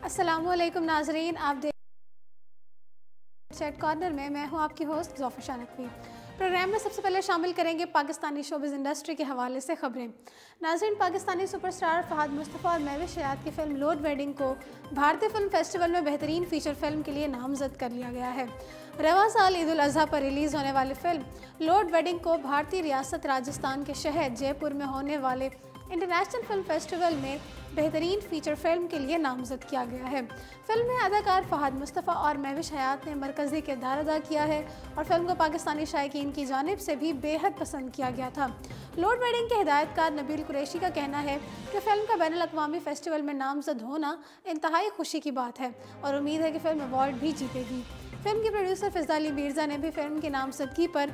अस्सलामुअलैकुम नाजरीन, आप देख चैट कॉर्नर में मैं हूं आपकी होस्ट ज़ोफ़ा नकवी। प्रोग्राम में सबसे पहले शामिल करेंगे पाकिस्तानी शोबिज़ इंडस्ट्री के हवाले से खबरें। नाज़रीन, पाकिस्तानी सुपरस्टार फ़हाद मुस्तफ़ा और महविश हयात की फ़िल्म लोड वेडिंग को भारतीय फ़िल्म फेस्टिवल में बेहतरीन फ़ीचर फ़िल्म के लिए नामज़द कर लिया गया है। रवां साल ईद उल अज़हा पर रिलीज़ होने वाली फ़िल्म लोड वेडिंग को भारतीय रियासत राजस्थान के शहर जयपुर में होने वाले इंटरनेशनल फिल्म फेस्टिवल में बेहतरीन फ़ीचर फिल्म के लिए नामज़द किया गया है। फिल्म में अदाकार फ़हाद मुस्तफ़ा और महविश हयात ने मरकज़ी किरदार अदा किया है और फिल्म को पाकिस्तानी शायकीन की जानिब से भी बेहद पसंद किया गया था। लोड वेडिंग के हिदायतकार नबील कुरैशी का कहना है कि फ़िल्म का बैनुल-अक़वामी फेस्टिवल में नामज़द होना इंतहाई खुशी की बात है और उम्मीद है कि फ़िल्म अवार्ड भी जीतेगी। फिल्म की प्रोड्यूसर फ़िज़ा अली मिर्ज़ा ने भी फिल्म की नामज़दगी पर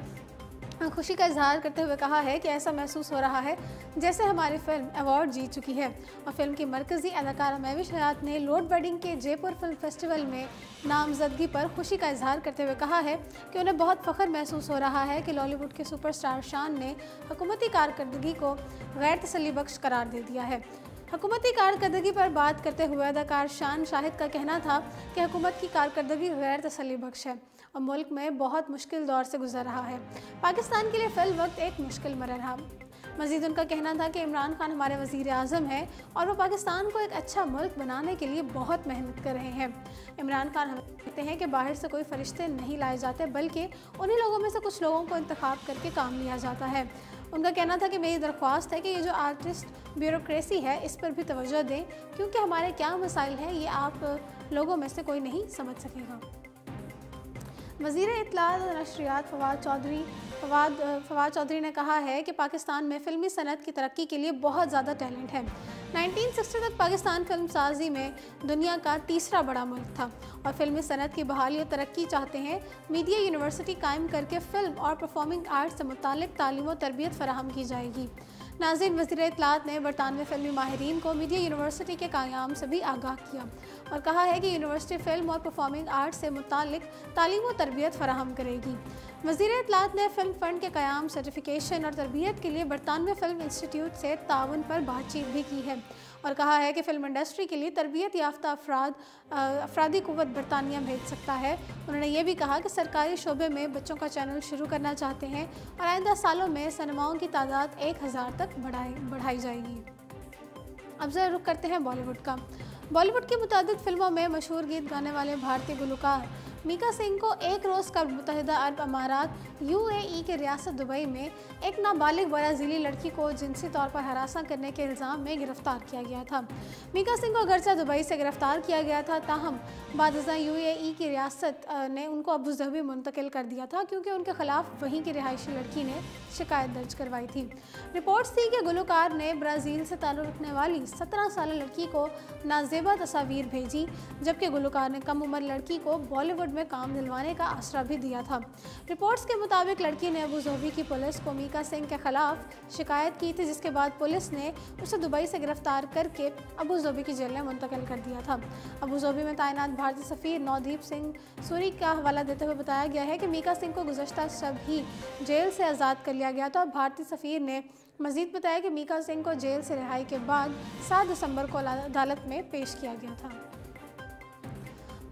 खुशी का इजहार करते हुए कहा है कि ऐसा महसूस हो रहा है जैसे हमारी फ़िल्म अवार्ड जीत चुकी है। और फिल्म की मरकज़ी अदाकारा महविश हयात ने लोड वेडिंग के जयपुर फिल्म फेस्टिवल में नामज़दगी पर खुशी का इजहार करते हुए कहा है कि उन्हें बहुत फ़ख्र महसूस हो रहा है कि बॉलीवुड के सुपरस्टार शान ने हुकूमती कारकर्दगी को गैर तसल्ली बख्श करार दे दिया है। हुकूमती कारकर्दगी पर बात करते हुए अदाकार शान शाहिद का कहना था कि हुकूमत की कारकर्दगी गैर तसल्ली बख्श है और मुल्क में बहुत मुश्किल दौर से गुजर रहा है। पाकिस्तान के लिए फ़िल वक्त एक मुश्किल मरहला रहा। मज़ीद उनका कहना था कि इमरान खान हमारे वज़ीर आज़म हैं और वो पाकिस्तान को एक अच्छा मुल्क बनाने के लिए बहुत मेहनत कर रहे हैं। इमरान खान हमें कहते हैं कि बाहर से कोई फरिश्ते नहीं लाए जाते बल्कि उन्हीं लोगों में से कुछ लोगों को इंतखाब करके काम लिया जाता है। उनका कहना था कि मेरी दरख्वास्त है कि ये जो आर्टिस्ट ब्यूरोक्रेसी है इस पर भी तवज्जो दें क्योंकि हमारे क्या मसाइल हैं ये आप लोगों में से कोई नहीं समझ सकेगा। वज़ीर इत्तलात और नशरियात फवाद चौधरी ने कहा है कि पाकिस्तान में फ़िल्मी सनत की तरक्की के लिए बहुत ज़्यादा टैलेंट है। 1960 तक पाकिस्तान फिल्म साजी में दुनिया का तीसरा बड़ा मुल्क था और फिल्मी सनत की बहाली और तरक्की चाहते हैं। मीडिया यूनिवर्सिटी कायम करके फ़िल्म और परफॉर्मिंग आर्ट्स से मुतालिक तालीम और तरबियत फराहम की जाएगी। नाज़रीन, वज़ीर इत्तलात ने बरतानवी फ़िल्मी माहिरीन को मीडिया यूनिवर्सिटी के क़याम से भी आगाह किया और कहा है कि यूनिवर्सिटी फ़िल्म और परफॉर्मिंग आर्ट्स से मुतालिक तालीम और तरबियत फराहम करेगी। वज़ीर इत्तलात ने फ़िल्म फ़ंड के क़याम, सर्टिफिकेशन और तरबियत के लिए बरतानवी फ़िल्म इंस्टीट्यूट से ताउन पर बातचीत भी की है और कहा है कि फ़िल्म इंडस्ट्री के लिए तरबियत याफ्ता अफरादी क़ुव्वत बरतानिया भेज सकता है। उन्होंने ये भी कहा कि सरकारी शोबे में बच्चों का चैनल शुरू करना चाहते हैं और आइंदा सालों में सिनेमाओं की तादाद 1000 तक बढ़ाई जाएगी। अब ज़रा रुख करते हैं बॉलीवुड का। बॉलीवुड की मुतादिद फिल्मों में मशहूर गीत गाने वाले भारतीय गुलकार मीका सिंह को एक रोज़ का मुत्तहिदा अरब अमारात UAE के रियासत दुबई में एक नाबालिग ब्राज़ीली लड़की को जिनसी तौर पर हरासा करने के इल्ज़ाम में गिरफ़्तार किया गया था। मीका सिंह को अगरचे दुबई से गिरफ़्तार किया गया था, ताहम बादशाह UAE की रियासत ने उनको अबू धाबी मुंतकिल कर दिया था क्योंकि उनके खिलाफ वहीं की रिहायशी लड़की ने शिकायत दर्ज करवाई थी। रिपोर्ट्स थी कि गुलकार ने ब्राज़ील से ताल्लुक़ रखने वाली 17 साल लड़की को नाजेबा तस्वीर भेजी, जबकि गुलकार ने कम उम्र लड़की को बॉलीवुड में काम दिलवाने का आसरा भी दिया था। रिपोर्ट्स के मुताबिक लड़की ने अबू धाबी की पुलिस को मीका सिंह के खिलाफ शिकायत की थी, जिसके बाद पुलिस ने उसे दुबई से गिरफ्तार करके अबू धाबी की जेल में मुंतकिल कर दिया था। अबू धाबी में तैनात भारतीय सफ़ीर नवदीप सिंह सूरी का हवाला देते हुए बताया गया है कि मीका सिंह को गुज़श्ता शब ही जेल से आज़ाद कर लिया गया था और भारतीय सफ़ीर ने मज़ीद बताया कि मीका सिंह को जेल से रिहाई के बाद 7 दिसंबर को अदालत में पेश किया गया था।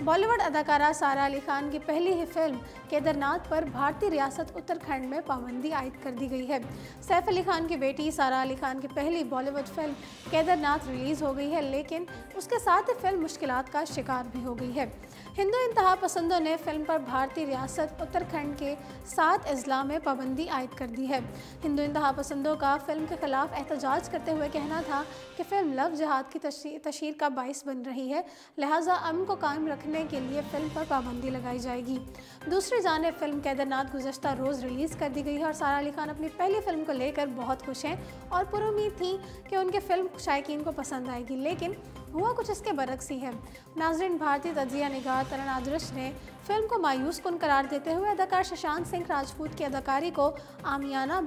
बॉलीवुड अदाकारा सारा अली खान की पहली ही फिल्म केदारनाथ पर भारतीय रियासत उत्तराखंड में पाबंदी आयद कर दी गई है। सैफ अली खान की बेटी सारा अली खान की पहली बॉलीवुड फिल्म केदारनाथ रिलीज़ हो गई है, लेकिन उसके साथ ही फिल्म मुश्किलात का शिकार भी हो गई है। हिंदू इंतहा पसंदों ने फिल्म पर भारतीय रियासत उत्तराखंड के 7 अजला में पाबंदी आयद कर दी है। हिंदू इंतहा पसंदों का फिल्म के खिलाफ एहतजाज करते हुए कहना था कि फ़िल्म लव जिहाद की तशहीर का बाइस बन रही है, लिहाजा अमन को कायम रखने के लिए फ़िल्म पर पाबंदी लगाई जाएगी। दूसरी जानिब फिल्म केदारनाथ गुज़श्ता रोज़ रिलीज़ कर दी गई है और सारा अली खान अपनी पहली फिल्म को लेकर बहुत खुश हैं और पुरुम्मीद थी कि उनकी फ़िल्म शायकीन को पसंद आएगी, लेकिन हुआ कुछ इसके बरक्स ही है। नाज़रीन, भारतीय तजिया निगाह तरन आदर्श ने फिल्म को मायूस कुन करार देते हुए अदाकार शशांक सिंह राजपूत की अदाकारी को आमियाना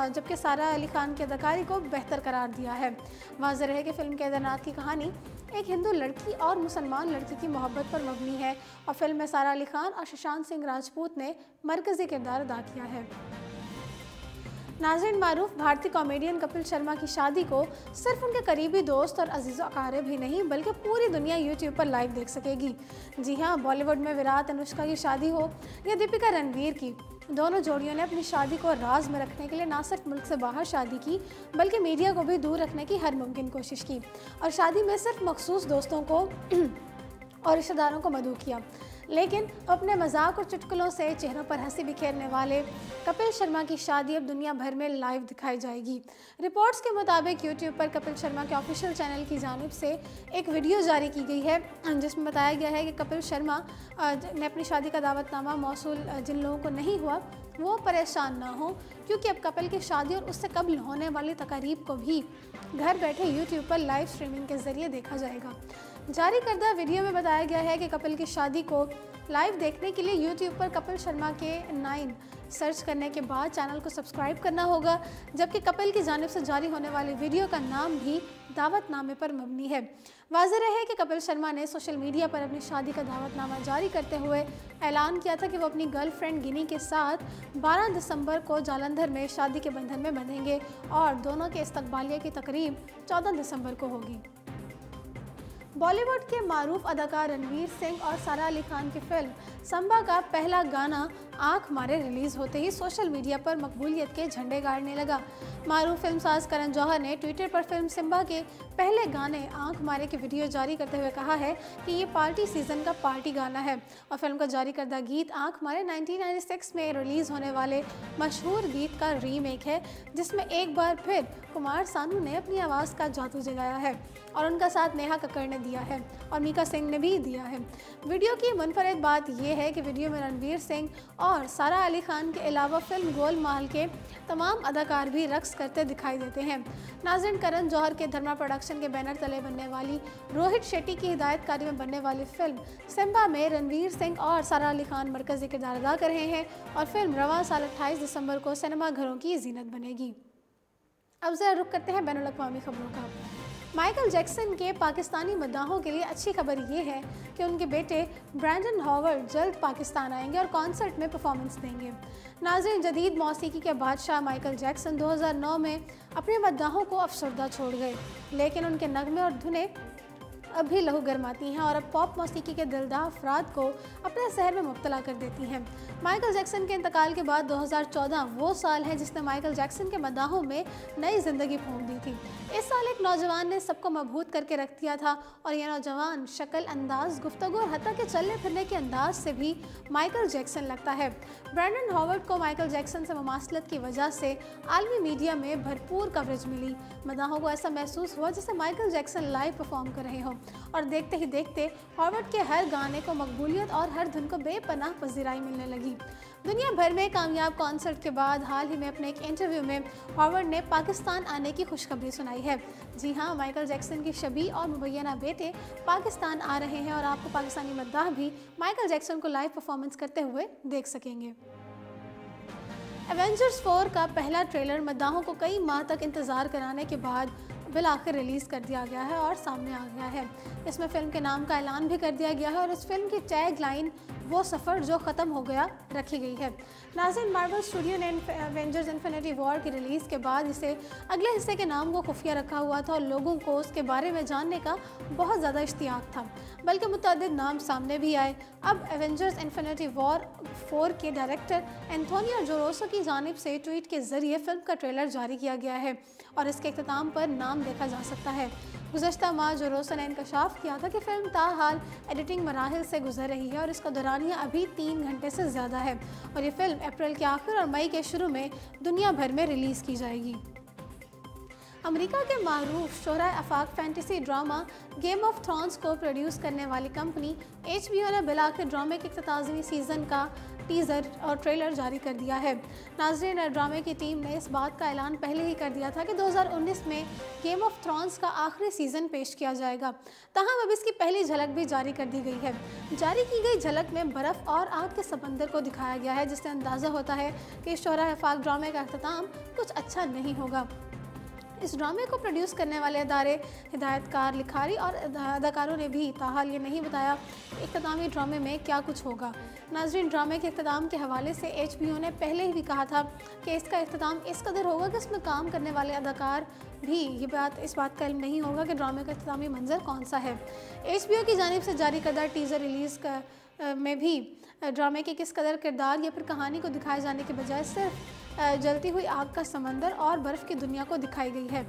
जबकि सारा अली खान की अदाकारी को बेहतर करार दिया है। वाज़ेह है कि फ़िल्म केदारनाथ की कहानी एक हिंदू लड़की और मुसलमान लड़की की मोहब्बत पर मबनी है और फिल्म में सारा अली खान और शशांक सिंह राजपूत ने मरकज़ी किरदार अदा किया है। नाज़रीन, मारूफ भारतीय कॉमेडियन कपिल शर्मा की शादी को सिर्फ उनके करीबी दोस्त और अजीज़ अकारिब ही नहीं बल्कि पूरी दुनिया यूट्यूब पर लाइव देख सकेगी। जी हाँ, बॉलीवुड में विराट अनुष्का की शादी हो या दीपिका रणवीर की, दोनों जोड़ियों ने अपनी शादी को राज में रखने के लिए ना सिर्फ मुल्क से बाहर शादी की बल्कि मीडिया को भी दूर रखने की हर मुमकिन कोशिश की और शादी में सिर्फ मखसूस दोस्तों को और रिश्तेदारों को मदऊ किया। लेकिन अपने मजाक और चुटकुलों से चेहरों पर हंसी बिखेरने वाले कपिल शर्मा की शादी अब दुनिया भर में लाइव दिखाई जाएगी। रिपोर्ट्स के मुताबिक यूट्यूब पर कपिल शर्मा के ऑफिशियल चैनल की जानिब से एक वीडियो जारी की गई है जिसमें बताया गया है कि कपिल शर्मा ने अपनी शादी का दावतनामा मौसूल जिन लोगों को नहीं हुआ वो परेशान ना हो, क्योंकि अब कपिल की शादी और उससे कबल होने वाली तकारीब को भी घर बैठे यूट्यूब पर लाइव स्ट्रीमिंग के जरिए देखा जाएगा। जारी करदा वीडियो में बताया गया है कि कपिल की शादी को लाइव देखने के लिए यूट्यूब पर कपिल शर्मा के 9 सर्च करने के बाद चैनल को सब्सक्राइब करना होगा, जबकि कपिल की जानिब से जारी होने वाली वीडियो का नाम भी दावतनामे पर मबनी है। वाज़ेह रहे कि कपिल शर्मा ने सोशल मीडिया पर अपनी शादी का दावतनामा जारी करते हुए ऐलान किया था कि वो अपनी गर्लफ्रेंड गिनी के साथ 12 दिसंबर को जालंधर में शादी के बंधन में बंधेंगे और दोनों के इस्तकबालिया की तकरीब 14 दिसंबर को होगी। बॉलीवुड के मारूफ अदाकार रणवीर सिंह और सारा अली खान की फिल्म संबा का पहला गाना आँख मारे रिलीज़ होते ही सोशल मीडिया पर मकबूलियत के झंडे गाड़ने लगा। मारूफ फिल्मसाज करण जौहर ने ट्विटर पर फिल्म सिम्बा के पहले गाने आँख मारे की वीडियो जारी करते हुए कहा है कि ये पार्टी सीजन का पार्टी गाना है और फिल्म का जारी करदा गीत आँख मारे 1996 में रिलीज़ होने वाले मशहूर गीत का रीमेक है, जिसमें एक बार फिर कुमार सानू ने अपनी आवाज़ का जादू जगाया है और उनका साथ नेहा कक्कड़ ने दिया है और मीका सिंह ने भी दिया है। वीडियो की मुनफरद बात यह है कि वीडियो में रणवीर सिंह और सारा अली खान के अलावा फिल्म गोलमाल के तमाम अदाकार भी रक्स करते दिखाई देते हैं। नाज़रीन, करण जौहर के धर्मा प्रोडक्शन के बैनर तले बनने वाली रोहित शेट्टी की हिदायतकारी में बनने वाली फिल्म सिम्बा में रणवीर सिंह और सारा अली खान मरकज़ी किरदार अदा कर रहे हैं और फिल्म रवां साल 28 दिसंबर को सिनेमा घरों की जीनत बनेगी। अब ज़रा रुख करते हैं बैनुल अक़वामी खबरों का। माइकल जैक्सन के पाकिस्तानी मद्दाहों के लिए अच्छी खबर ये है कि उनके बेटे ब्रैंडन हॉवर्ड जल्द पाकिस्तान आएंगे और कॉन्सर्ट में परफॉर्मेंस देंगे। नाज़रीन, जदीद मौसीकी के बादशाह माइकल जैक्सन 2009 में अपने मद्दाहों को अफसरदा छोड़ गए, लेकिन उनके नगमे और धुनें अब भी लहू गरमाती हैं और अब पॉप मौसीकी के दिलदार अफराद को अपने शहर में मुब्तला कर देती हैं। माइकल जैक्सन के इंतकाल के बाद 2014 वो साल है जिसने माइकल जैक्सन के मदाहों में नई ज़िंदगी फूंक दी थी। इस साल एक नौजवान ने सबको मबहूत करके रख दिया था और यह नौजवान शक्ल, अंदाज, गुफ्तगू और हत्ता के चलने फिरने के अंदाज से भी माइकल जैक्सन लगता है। ब्रैंडन हॉवर्ड को माइकल जैक्सन से मुमासलत की वजह से आलमी मीडिया में भरपूर कवरेज मिली। मदाहों को ऐसा महसूस हुआ जैसे माइकल जैक्सन लाइव परफॉर्म कर रहे हों और देखते ही देखते हॉवर्ड के हर गाने को मकबूलियत और हर धुन को बेपनाह पजीराई मिलने लगी। दुनिया भर में कामयाब कॉन्सर्ट के बाद हाल ही में अपने एक इंटरव्यू में हॉवर्ड ने पाकिस्तान आने की खुशखबरी सुनाई है। जी हाँ, माइकल जैक्सन की शबी और मुबैना बेटे पाकिस्तान आ रहे हैं और आपको पाकिस्तानी मद्दाह भी माइकल जैक्सन को लाइव परफॉर्मेंस करते हुए देख सकेंगे। एवेंजर्स 4 का पहला ट्रेलर मद्दाहों को कई माह तक इंतज़ार कराने के बाद बिल आखिर रिलीज़ कर दिया गया है और सामने आ गया है। इसमें फ़िल्म के नाम का ऐलान भी कर दिया गया है और इस फिल्म की टैग लाइन वो सफ़र जो ख़त्म हो गया रखी गई है। नाज़रीन, मार्वल स्टूडियो ने एवेंजर्स इन्फिनिटी वॉर की रिलीज़ के बाद इसे अगले हिस्से के नाम को खुफिया रखा हुआ था और लोगों को उसके बारे में जानने का बहुत ज़्यादा इश्तियाक था, बल्कि मुतअद्दिद नाम सामने भी आए। अब एवेंजर्स इन्फिनिटी वॉर 4 के डायरेक्टर एंथोनियो जोरोसो की जानिब से ट्वीट के ज़रिए फ़िल्म का ट्रेलर जारी किया गया है और इसके इख्तिताम पर नाम देखा जा सकता है। गुज़श्ता माह जोरोसो ने इंकशाफ किया था कि फ़िल्म ताहाल एडिटिंग मराहिल से गुजर रही है और इसका दौरानिया अभी 3 घंटे से ज़्यादा है और ये फ़िल्म अप्रैल के आखिर और मई के शुरू में दुनिया भर में रिलीज़ की जाएगी। अमेरिका के मारूफ शोहरा आफाक fantasy drama Game of Thrones को प्रोड्यूस करने वाली कंपनी HBO ने बिलाखिर ड्रामे के इख्तितामी सीज़न का टीज़र और ट्रेलर जारी कर दिया है। नाज़रीन, ड्रामे की टीम ने इस बात का ऐलान पहले ही कर दिया था कि 2019 में गेम ऑफ थ्रोन्स का आखिरी सीज़न पेश किया जाएगा। ताहम अब इसकी पहली झलक भी जारी कर दी गई है। जारी की गई झलक में बर्फ़ और आग के समंदर को दिखाया गया है, जिससे अंदाज़ा होता है कि शोहरा आफाक ड्रामे का अख्तिताम कुछ अच्छा नहीं होगा। इस ड्रामे को प्रोड्यूस करने वाले अदारे, हिदायतकार, लिखारी और अदाकारों ने भी ताहाल ये नहीं बताया इख्तितामी ड्रामे में क्या कुछ होगा। नाज़रीन, ड्रामे के इख्तिताम के हवाले से HBO ने पहले ही भी कहा था कि इसका इख्तिताम इस कदर होगा कि इसमें काम करने वाले अदाकार भी इस बात का इल्म नहीं होगा कि ड्रामे का इख्तितामी मंजर कौन सा है। HBO की जानिब से जारी करदा टीज़र रिलीज़ में भी ड्रामे के किस कदर किरदार या फिर कहानी को दिखाए जाने के बजाय सिर्फ जलती हुई आग का समंदर और बर्फ़ की दुनिया को दिखाई गई है।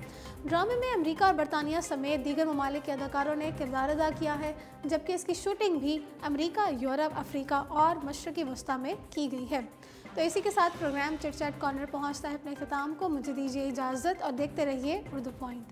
ड्रामे में अमेरिका और बरतानिया समेत दीगर ममालिक के अदाकारों ने किरदार अदा किया है, जबकि इसकी शूटिंग भी अमेरिका, यूरोप, अफ्रीका और मशरक़ी वस्ती में की गई है। तो इसी के साथ प्रोग्राम चिट चैट कॉर्नर पहुँचता है अपने इख्तिताम को। मुझे दीजिए इजाज़त और देखते रहिए उर्दू पॉइंट।